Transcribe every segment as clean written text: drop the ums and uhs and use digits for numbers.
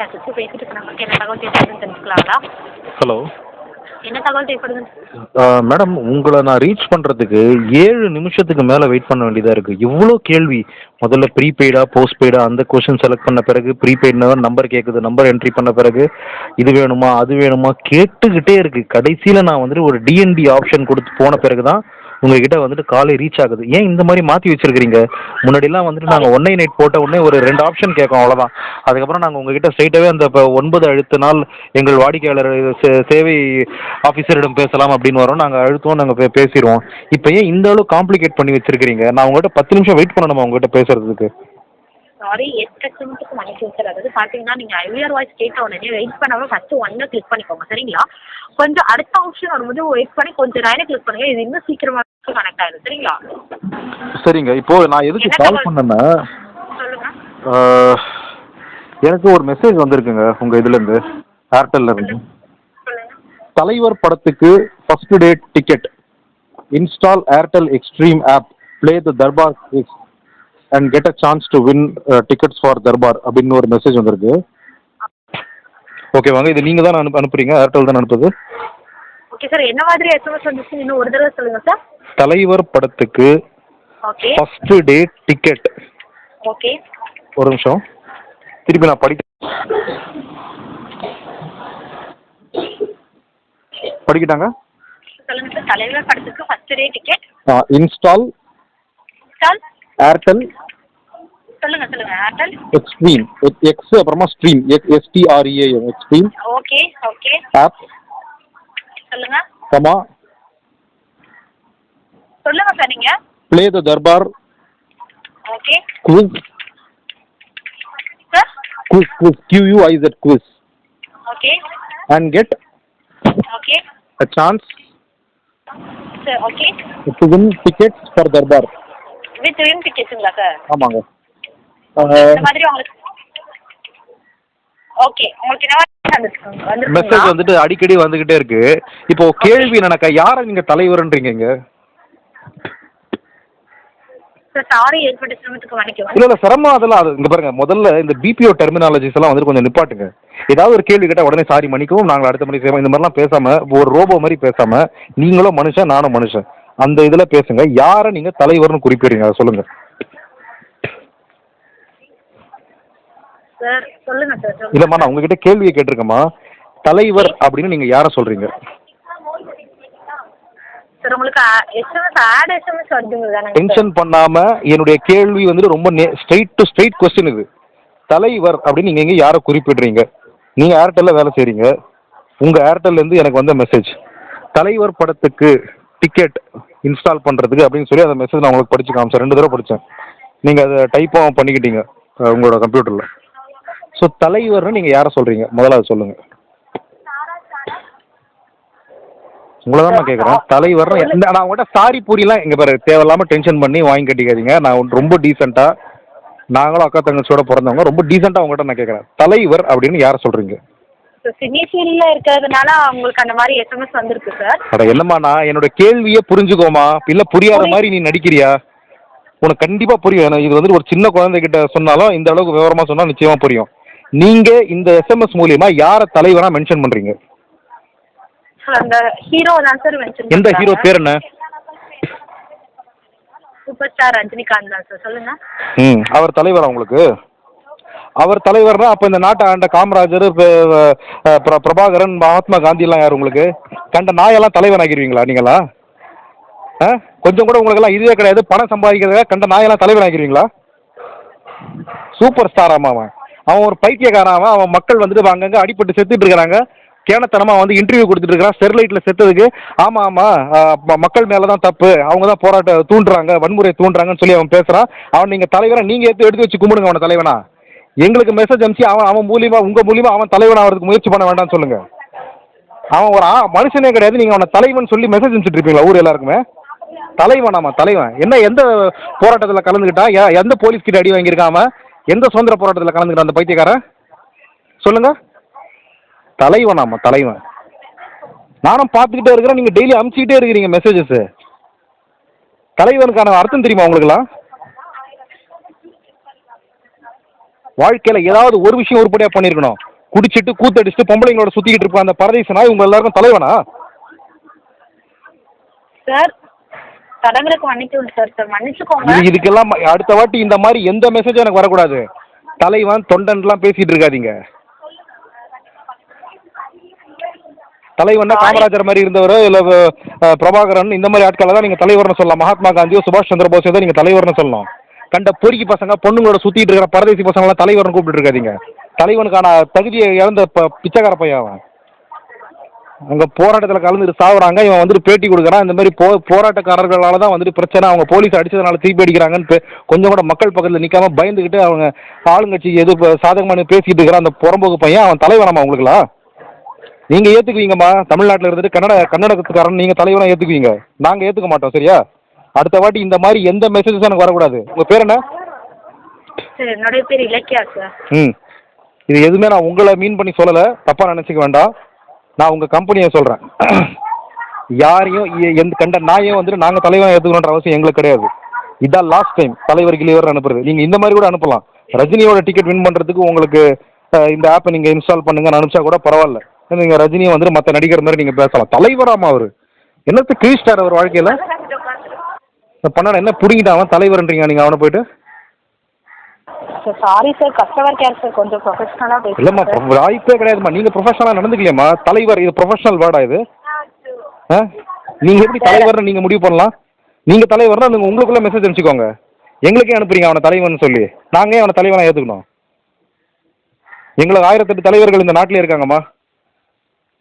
பேசிட்டு இருக்காங்க. என்ன தகவல் தேவைப்படுதுன்னு தெரிஞ்சுக்கலாங்களா? ஹலோ என்ன தகவல் தேவைப்படுதுன்னு? மேடம், உங்களை நான் ரீச் பண்ணுறதுக்கு 7 நிமிஷத்துக்கு மேலே வெயிட் பண்ண வேண்டியதாக இருக்குது. இவ்வளோ கேள்வி. முதல்ல ப்ரீபெய்டா போஸ்ட்பெய்டா அந்த கொஷின் செலக்ட் பண்ண பிறகு ப்ரீபெய்ட்னா நம்பர் கேட்குது, நம்பர் என்ட்ரி பண்ண பிறகு இது வேணுமா அது வேணுமா கேட்டுக்கிட்டே இருக்குது. கடைசியில் நான் வந்துட்டு ஒரு டிஎன்டி ஆப்ஷன் கொடுத்து போன பிறகு தான் உங்ககிட்ட வந்துட்டு காலை ரீச் ஆகுது. ஏன் இந்த மாதிரி மாற்றி வச்சிருக்கிறீங்க? முன்னாடிலாம் வந்துட்டு சாரி. நாங்கள் 198 போட்ட உடனே ஒரு 2 ஆப்ஷன் கேட்கும், அவ்வளோதான். அதுக்கப்புறம் நாங்கள் உங்ககிட்ட ஸ்ட்ரைட்டாகவே அந்த 9 அழுத்தினால் எங்கள் வாடிக்கையாளர் சேவை ஆஃபீஸரிடம் பேசலாம் அப்படின்னு வரோம். நாங்கள் அழுத்துவோம், நாங்கள் பேசிடுவோம். இப்போ ஏன் இந்த அளவு காம்ப்ளிகேட் பண்ணி வச்சிருக்கிறீங்க? நான் உங்கள்கிட்ட 10 நிமிஷம் வெயிட் பண்ணணுமா உங்ககிட்ட பேசுறதுக்கு? சாரி, எக்கச்சக்கத்துக்கு மன்னிச்சு சார். அதாவது பார்த்தீங்கன்னா நீங்கள் ஐவிஆர் வாய்ஸ் கேட்ட உடனே வெயிட் பண்ணாமல் ஃபஸ்ட்டு ஒன்னை கிளிக் பண்ணிக்கோங்க, சரிங்களா? கொஞ்சம் அடுத்த ஆப்ஷன் வரும்போது வெயிட் பண்ணி கொஞ்சம் லைனை கிளிக் பண்ணுங்க. இது இன்னும் சீக்கிரமாக கனெக்ட் ஆகிடும், சரிங்களா? சரிங்க. இப்போ நான் எதுக்கு கால் பண்ணேன்னா, சொல்லுங்க. எனக்கு ஒரு மெசேஜ் வந்திருக்குங்க உங்கள் இதுலேருந்து, ஏர்டெல்ல இருந்து. சொல்லுங்க. தலைவர் படத்துக்கு first day ticket, install Airtel Xstream app, play the Darbar and get a chance to win tickets for Darbar அப்படின்னு ஒரு மெசேஜ் வந்திருக்கு. ஓகே வாங்க, இது நீங்கள் தான் அனுப்புறீங்க? ஏர்டெல் தான் அனுப்புது? ஓகே சார், என்ன மாதிரி எஸ்எம்எஸ் வந்துச்சு இன்னும் ஒரு தடவை சொல்லுங்க சார். தலைவர் படத்துக்கு okay first day ticket. Okay ஒரு நிமிஷம், திருப்பி நான் படிக்கிட்டாங்க. சொல்லுங்க சார். தலைவர் படத்துக்கு first day ticket, install Airtel சொல்லுங்க சொல்லுங்க. ஏர்டெல் எக்ஸ்ட்ரீம், எக்ஸ் அப்புறமா stream, S T R E A M Xstream okay okay app, சொல்லுங்க கமா சொல்லுங்க சார். நீங்க play the Darbar okay quiz, sir. QUIZ quiz okay and get okay a chance sir. Okay to win tickets for Darbar. With win டிக்கெட்டுங்களா sir? ஆமாங்க. இந்த மாதிரி உங்களுக்கு okay. உங்களுக்கு என்ன மாதிரி மெசேஜ் வந்துட்டு அடிக்கடி வந்துகிட்டே இருக்கு. இப்போ கேள்வி என்னக்கா, யாரை நீங்க தலைவர்ன்றீங்க இங்க? சார் சாரி, ஏற்பட்ட சிரமத்துக்கு மன்னிக்கவும். இல்ல சிரமம் அதெல்லாம் அது இங்க பாருங்க. முதல்ல இந்த பிபிஓ டெர்மினாலஜிஸ் எல்லாம் வந்து கொஞ்சம் நிப்பாட்டுங்க. ஏதாவது ஒரு கேள்வி கேட்டா உடனே சாரி மன்னிக்கவும், நாங்கள் அடுத்த மணி செய்வோம், இந்த மாதிரிலாம் பேசாம ஒரு ரோபோ மாதிரி பேசாம நீங்களும் மனுஷன் நானும் மனுஷன் அந்த இதுல பேசுங்க. யாரை நீங்க தலைவர்னு குறிப்பிடுறீங்க அதை சொல்லுங்க. சார் சொல்லுங்க சார். இல்லம்மா, நான் உங்ககிட்ட கேள்வியை கேட்டிருக்கேம்மா. தலைவர் அப்படின்னு நீங்க யாரை சொல்றீங்க? சார் உங்களுக்கு எஸ்எம்எஸ் ஆட் எஸ்எம்எஸ் வருதுங்களா? டென்ஷன் பண்ணாம என்னுடைய கேள்வி வந்துட்டு ரொம்ப ஸ்ட்ரைட் டு ஸ்ட்ரைட் கொஸ்டின் இது. தலைவர் அப்படின்னு நீங்க எங்க யாரை குறிப்பிடுறீங்க? நீங்க ஏர்டெல்ல வேலை செய்றீங்க. உங்க ஏர்டெல்ல இருந்து எனக்கு வந்த மெசேஜ், தலைவர் படத்துக்கு டிக்கெட் இன்ஸ்டால் பண்றதுக்கு அப்படின்னு சொல்லி அந்த மெசேஜ் நான் உங்களுக்கு படிச்சு காமிச்சேன். 2 தடவை படிச்சேன். நீங்க அதை டைப்பும் பண்ணிக்கிட்டீங்க உங்களோட கம்ப்யூட்டர்ல. ஸோ தலைவர்னு நீங்க யாரை சொல்றீங்க முதல்ல அதை சொல்லுங்க. உங்களை தான் நான் கேட்குறேன். தலைவர்னு நான் உங்கள்கிட்ட சாரி பூரிலாம் இங்கே பாரு தேவையில்லாமல் டென்ஷன் பண்ணி வாங்கி கட்டிக்காதீங்க. நான் ரொம்ப டீசெண்டாக, நாங்களும் அக்கா தங்கச்சியோட பிறந்தவங்க, ரொம்ப டீசெண்டாக உங்கள்கிட்ட நான் கேட்குறேன். தலைவர் அப்படின்னு யாரை சொல்கிறீங்க? சினிஃபீல்டில் இருக்கிறதுனால உங்களுக்கு அந்த மாதிரி எஸ்எம்எஸ் வந்திருக்கு சார். அட என்னம்மா, நான் என்னோட கேள்வியே புரிஞ்சுக்கோமா, இல்லை புரியாத மாதிரி நீ நடிக்கிறியா? உனக்கு கண்டிப்பாக புரியும். இது வந்து ஒரு சின்ன குழந்தைகிட்ட சொன்னாலும் இந்த அளவுக்கு விவரமாக சொன்னால் நிச்சயமாக புரியும். நீங்கள் இந்த எஸ்எம்எஸ் மூலியமா யாரை தலைவராக மென்ஷன் பண்ணுறீங்க? அந்த ஹீரோ தான் சார் மென்ஷன். எந்த ஹீரோ பேர் என்ன? சூப்பர் ஸ்டார் ரஜினிகாந்த் தான் சார். சொல்லுங்க. அவர் தலைவரா உங்களுக்கு? அவர் தலைவர்னா அப்போ இந்த நாட்டை ஆண்ட காமராஜர், பிரபாகரன், மகாத்மா காந்திலாம் யார் உங்களுக்கு? கண்ட நாயெல்லாம் தலைவன் ஆகிடுவீங்களா நீங்களா? கொஞ்சம் கூட உங்களுக்கெல்லாம் இதுவே கிடையாது. பணம் சம்பாதிக்கிறத கண்ட நாயெல்லாம் தலைவன் ஆகிடுவீங்களா? சூப்பர் ஸ்டார் ஆமா. அவன் ஒரு பைத்தியக்காரன். அவன் மக்கள் வந்துட்டு அங்கங்கே அடிபட்டு செத்துட்டு இருக்கிறாங்க. கேனத்தனமாக வந்து இன்டர்வியூ கொடுத்துட்டு இருக்கிறான் ஸ்டெர்லைட்டில் செத்ததுக்கு. ஆமாம் ஆமாம், மக்கள் மேலே தான் தப்பு, அவங்க தான் போராட்டம் தூண்டுறாங்க, வன்முறை தூண்டுறாங்கன்னு சொல்லி அவன் பேசுகிறான். அவன் நீங்கள் தலைவரை நீங்கள் எடுத்து வச்சு கும்பிடுங்க அவனை தலைவனா. எங்களுக்கு மெசேஜ் அனுப்பிச்சு அவன் மூலியமா உங்கள் மூலியமா அவன் தலைவன் ஆகிறதுக்கு முயற்சி பண்ண வேண்டாம்னு சொல்லுங்க. அவன் ஒரு மனுஷனே கிடையாது. நீங்கள் அவனை தலைவன் சொல்லி மெசேஜ் அனுப்பிச்சிட்டு இருப்பீங்களா ஊர் எல்லாருக்குமே? தலைவன் ஆமாம் தலைவன். என்ன எந்த போராட்டத்தில் கலந்துக்கிட்டா, எந்த போலீஸ் கிட்ட அடி வாங்கியிருக்காம, எந்த சுதந்திர போராட்டத்தில் கலந்துக்கிட்டான் அந்த பைத்தியக்காரன் சொல்லுங்க? தலைவன் ஆமாம் தலைவன். நானும் பார்த்துக்கிட்டே இருக்கிறேன், நீங்கள் டெய்லி அனுப்பிச்சிக்கிட்டே இருக்கிறீங்க மெசேஜஸ். தலைவனுக்கான அர்த்தம் தெரியுமா உங்களுக்குலாம்? வாழ்க்கையில் ஏதாவது ஒரு விஷயம் உருப்படியாக பண்ணியிருக்கணும். குடிச்சிட்டு கூத்தடிச்சுட்டு பொம்பளைங்களோட சுற்றிக்கிட்டு இருப்ப அந்த பரதேசனா இவங்க எல்லாருக்கும் தலைவனா? சார் தடங்களுக்கு மன்னிக்கணும் சார் மன்னிச்சுக்கோங்க. இதுக்கெல்லாம் அடுத்த வாட்டி இந்த மாதிரி எந்த மெசேஜும் எனக்கு வரக்கூடாது. தலைவன் தொண்டன்லாம் பேசிட்டு இருக்காதீங்க. தலைவன்னா காமராஜர் மாதிரி இருந்தவரோ இல்லை பிரபாகரன் இந்த மாதிரி ஆட்களை தான் நீங்கள் தலைவர்னு சொல்லலாம். மகாத்மா காந்தியோ சுபாஷ் சந்திர போஸோ தான் நீங்கள் தலைவர்னு சொல்லலாம். கண்ட பொறுக்கி பசங்க பொண்ணுங்களோட சுற்றிட்டு இருக்கிற பரதேசி பசங்களாம் தலைவர்னு கூப்பிட்டு இருக்காதீங்க. தலைவனுக்கான தகுதியை இழந்த பிச்சைக்கார பையன் அவன். அங்கே போராட்டத்தில் கலந்துட்டு சாவுறாங்க. இவன் வந்துட்டு பேட்டி கொடுக்குறான். இந்த மாதிரி போராட்டக்காரர்களால் தான் வந்துட்டு பிரச்சனை, அவங்க போலீஸ் அடிச்சதுனால திருப்பி அடிக்கிறாங்கன்னு கொஞ்சம் கூட மக்கள் பக்கத்தில் நிற்காம பயந்துக்கிட்டு அவங்க ஆளுங்கட்சிக்கு எது சாதகமான பேசிட்டு இருக்கிறான் அந்த புறம்போக்கு பையன். அவன் தலைவனாமா உங்களுக்குலாம்? நீங்கள் ஏற்றுக்குவீங்கம்மா. தமிழ்நாட்டில் இருந்துட்டு கன்னடத்துக்காரன் நீங்கள் தலைவனாக ஏற்றுக்குவீங்க. நாங்கள் ஏற்றுக்க மாட்டோம். சரியா? அடுத்த வாட்டி இந்த மாதிரி எந்த மெசேஜஸும் எனக்கு வரக்கூடாது. உங்கள் பேர் என்ன? சார் என்னுடைய பேர் இலக்கியா சார். இது எதுவுமே நான் உங்களை மீன் பண்ணி சொல்லலை, தப்பாக நினச்சிக்க வேண்டாம். நான் உங்கள் கம்பெனியை சொல்கிறேன். யாரையும் கண்ட நாயும் வந்துட்டு நாங்கள் தலைவனாக ஏற்றுக்கணுன்ற அவசியம் எங்களுக்கு கிடையாது. இதான் லாஸ்ட் டைம் தலைவர் கிளிவர் அனுப்புறது. நீங்கள் இந்த மாதிரி கூட அனுப்பலாம். ரஜினியோட டிக்கெட் வின் பண்ணுறதுக்கு உங்களுக்கு இந்த ஆப்பை நீங்கள் இன்ஸ்டால் பண்ணுங்கன்னு அனுப்பிச்சா கூட பரவாயில்ல. நீங்கள் ரஜினியை வந்துட்டு மற்ற நடிகர் மாதிரி நீங்கள் பேசலாம். தலைவராமா அவர் என்னத்து கிழிச்சிட்டார் அவர் வாழ்க்கையில் பண்ண என்ன பிடிங்கிட்டான் தலைவர்ன்றீங்க நீங்கள் அவனை போயிட்டு? Sorry sir customer care sir கொஞ்சம் ப்ரொஃபஷனலாக பேசுங்க. இல்லைம்மா வாய்ப்பே கிடையாதும்மா. நீங்கள் ப்ரொஃபஷனலாக நடந்துக்கலையம்மா. தலைவர் இது ப்ரொஃபஷனல் வேர்டா இது? நீங்கள் எப்படி தலைவர்னு நீங்கள் முடிவு பண்ணலாம்? நீங்கள் தலைவர்னா நீங்கள் உங்களுக்குள்ளே மெசேஜ் அனுப்பிச்சிக்கோங்க. எங்களுக்கே அனுப்புறீங்க அவனை தலைவர்னு சொல்லி. நாங்கள் அவனை தலைவனாக ஏற்றுக்கணும்? எங்களுக்கு 1008 தலைவர்கள் இந்த நாட்டிலே இருக்காங்கம்மா.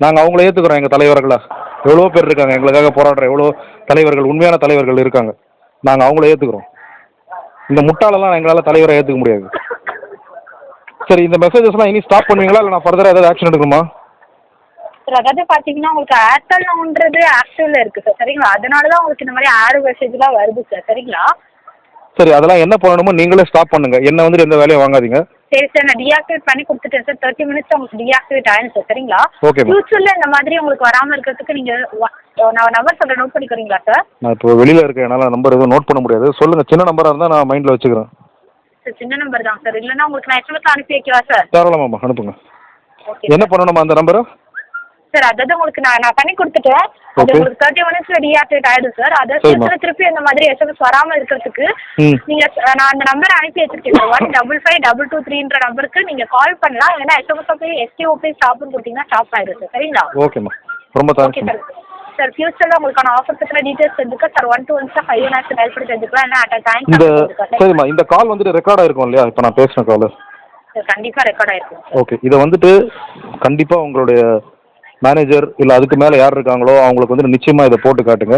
நாங்கள் அவங்கள ஏற்றுக்குறோம் எங்கள் தலைவர்களா. எவ்வளோ பேர் இருக்காங்க எங்களுக்காக போராடுற எவ்வளோ தலைவர்கள், உண்மையான தலைவர்கள் இருக்காங்க. நாங்கள் அவங்கள ஏற்றுக்குறோம். இந்த முட்டாளெல்லாம் எங்களால் தலைவரை ஏற்றுக்க முடியாது. சரி, இந்த மெசேஜஸ்லாம் இனி ஸ்டாப் பண்ணுவீங்களா இல்லை நான் ஃபர்தராக ஏதாவது ஆக்ஷன் எடுக்கணுமா? சார் அதாவது பார்த்தீங்கன்னா உங்களுக்கு ஏர்டெல் நோன்றது ஆக்டிவ்ல இருக்குது சார். சரிங்களா? அதனால தான் உங்களுக்கு இந்த மாதிரி ஆட் மெசேஜ்லாம் வருது சார். சரிங்களா? சரி, அதெல்லாம் என்ன பண்ணணுமோ நீங்களே ஸ்டாப் பண்ணுங்க. என்ன வந்துட்டு எந்த வேலையும் வாங்காதீங்க. சரி சார் நான் டீஆக்டிவேட் பண்ணி கொடுத்துட்டேன் சார். 30 மினிட்ஸ் உங்களுக்கு டீஆக்டிவேட் ஆயிடும் சார். சரிங்களா? ஓகே. ஃபியூச்சரில் இந்த மாதிரி உங்களுக்கு வராமல் இருக்கிறதுக்கு நீங்கள் நான் நம்பர் சொல்கிறேன், நோட் பண்ணிக்கிறீங்களா சார்? நான் இப்போ வெளியில் இருக்கேன், என்னால் நம்பர் எதுவும் நோட் பண்ண முடியாது. சொல்லுங்கள். சின்ன நம்பராக இருந்தால் நான் மைண்டில் வச்சுக்கிறேன். சார் சின்ன நம்பர் தான் சார். இல்லைன்னா உங்களுக்கு நான் எஸ்எம்எஸ் அனுப்பி வைக்கவா சார்? தாராளமாம்மா அனுப்புங்க. ஓகே. என்ன பண்ணணுமா அந்த நம்பரை? சார் அதாவது உங்களுக்கு நான் பண்ணி கொடுத்துட்டேன். அது உங்களுக்கு 30 மினிட்ஸ்ல டீஆக்டிவேட் ஆயிடும் சார். அதை திருப்பி இந்த மாதிரி எஸ்எம்எஸ் வராமல் இருக்கிறதுக்கு நீங்க நான் அந்த நம்பரை அனுப்பி வச்சிருக்கேன். 155223 நம்பருக்கு நீங்க கால் பண்ணலாம். ஏன்னா எஸ்எம்எஸ் போய் எஸ்டிஓபி ஸ்டாப்னு கொடுத்தீங்கன்னா ஸ்டாப் ஆயிடும் சார். சரிங்களா? ஓகேம்மா, ரொம்ப தேங்க்ஸ். சார் சார் ஃபியூச்சரில் உங்களுக்கான ஆஃபர் பற்றின டீட்டெயில்ஸ் தெரிஞ்சுக்க சார் 121 டயல் பண்ணி தெரிஞ்சுக்கலாம். இல்லை அட் டைம். சரிம்மா, இந்த கால் வந்துட்டு ரெக்கார்ட் ஆயிருக்கும் இல்லையா? இப்போ நான் பேசின கால் சார் கண்டிப்பாக ரெக்கார்ட் ஆயிருக்கும். ஓகே. இதை வந்துட்டு கண்டிப்பாக உங்களுடைய மேனேஜர் இல்லை அதுக்கு மேலே யார் இருக்காங்களோ அவங்களுக்கு வந்துட்டு நிச்சயமாக இதை போட்டு காட்டுங்க.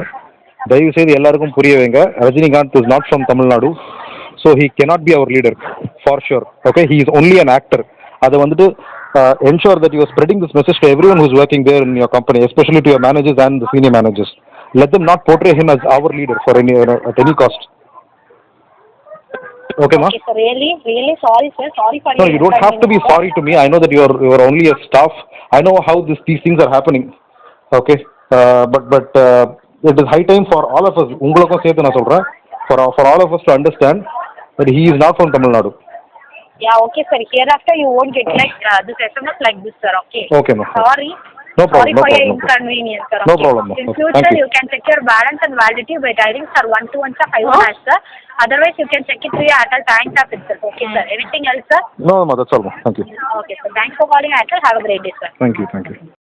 தயவுசெய்து எல்லாருக்கும் புரிய வைங்க. Rajinikanth is not from Tamil Nadu. So he cannot be our leader for sure. Okay, he is only an actor. அதை வந்துட்டு ensure that you are spreading this message to everyone who is working there in your company, especially to your managers and the senior managers. Let them not portray him as our leader for at any cost. Okay, ma? Okay, sir. Really sorry, sir. Sorry for No, you don't have to be sorry to me. I know that you are only a staff. I know how these things are happening. Okay, but it is high time for all of us. உங்களுக்கும் சேர்த்து நான் சொல்றேன். For all of us to understand that he is not from Tamil Nadu. Yeah, okay, sir. Hereafter you won't get like this SMS like this, sir. Okay. Okay, ma. Sorry. No problem. Sorry for your inconvenience, sir. No problem, ma. In Okay, future, you can check your balance and validity by dialing sir 121 sir. Otherwise, you can check it through your Airtel Thanks app itself. Okay, sir. Anything else, sir? No, ma. That's all, ma. Thank you. Okay, sir. Thanks for calling Airtel. Have a great day, sir. Thank you.